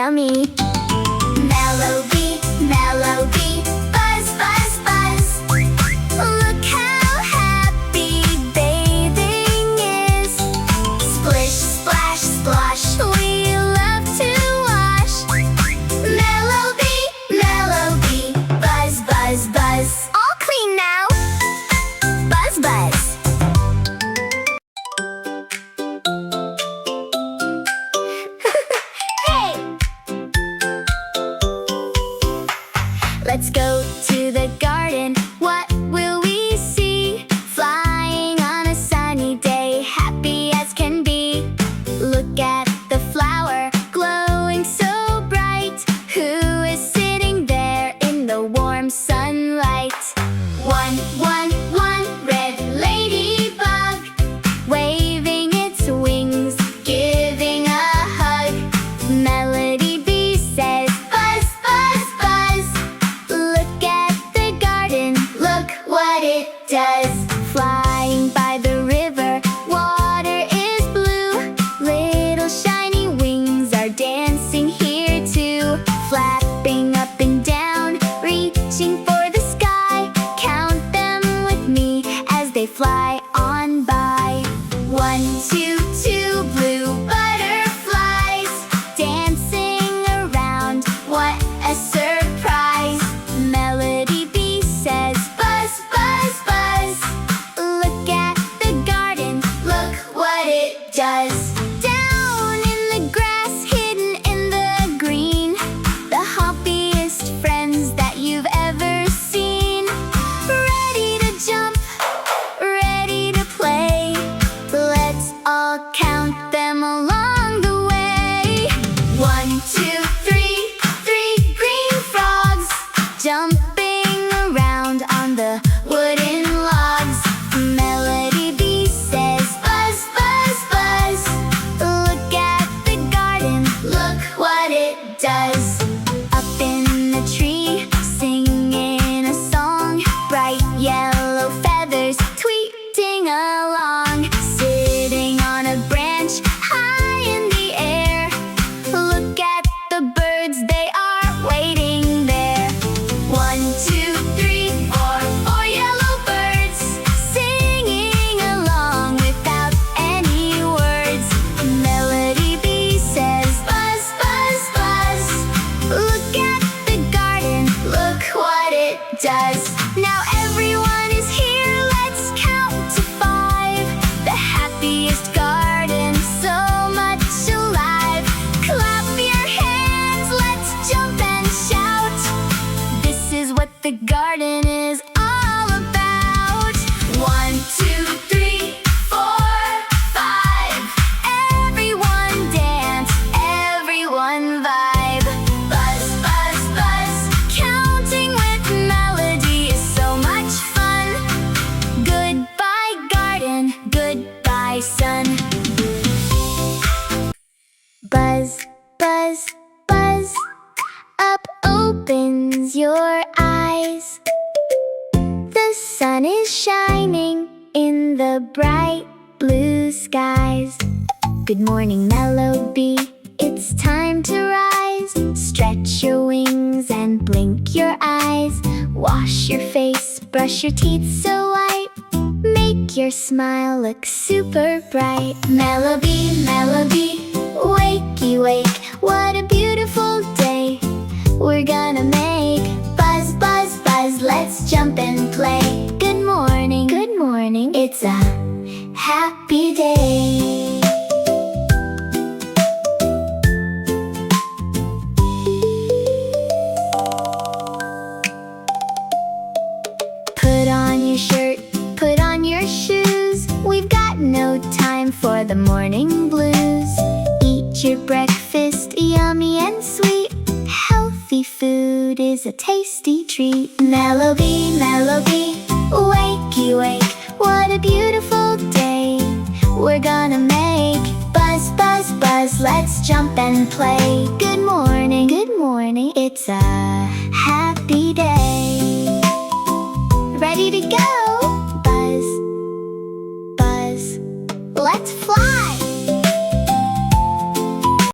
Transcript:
yummy. MeloBee, MeloBee, buzz, buzz, buzz. Look how happy bathing is. Splish, splash, splosh, we love to wash. MeloBee, MeloBee, buzz, buzz, buzz. All clean now. Buzz, buzz. Let's go to the garden. What will we see? Flying on a sunny day, happy as can be. Look at the flower, glowing so bright. Who is sitting there in the warm sunlight? One, red ladybug, waving its wings, giving a hug. MeloBee says, buzz, buzz, buzz. Look at the garden, look what it does. Flying by the river, water is blue. Little shiny wings are dancing here too. Flapping up and down, reaching for the sky. Count them with me as they fly on by. 1, 2, 2 blue butterflies, dancing around, what a surprise. MeloBee says, buzz, buzz, buzz. Look at the garden, look what it does. Down in the grass, hidden in the green, the hoppiest friends that you've ever seen. Ready to jump, ready to play. Let's all count them along the way. 1, 2, 3 green frogs, jumping around on the wooden logs. MeloBee says, buzz, buzz, buzz. Look at the garden, look what it does. Up in the tree, singing a song, bright yellow feathers tweeting along. Sitting on a branch, high in the air. Look at the birds, they are waiting there. 1, 2, 3, 4 yellow birds, singing along without any words. MeloBee says, buzz, buzz, buzz. Look at the garden, look what it does. Now everyone is here, let's count to 5. The happiest garden, so much alive. Clap your hands, let's jump and shout. This is what the garden is all about. 1, 2, 3, 4, 5. Everyone dance, everyone vibe. Buzz, buzz, buzz. Counting with melody is so much fun. Goodbye garden, goodbye sun. Buzz, buzz, buzz. Up opens your eyes. The sun is shining in the bright blue skies. Good morning, MeloBee, it's time to rise. Stretch your wings and blink your eyes. Wash your face, brush your teeth so white. Make your smile look super bright. MeloBee, MeloBee, wakey wake. What a beautiful day we're gonna make. Buzz, buzz, buzz, let's jump and play. Good morning, it's a happy day. Put on your shirt, put on your shoes. We've got no time for the morning blues. Eat your breakfast, yummy and sweet. Healthy food is a tasty treat. MeloBee, MeloBee, wakey wake. What a beautiful day we're gonna make. Buzz, buzz, buzz, let's jump and play. Good morning, it's a happy day. Ready to go!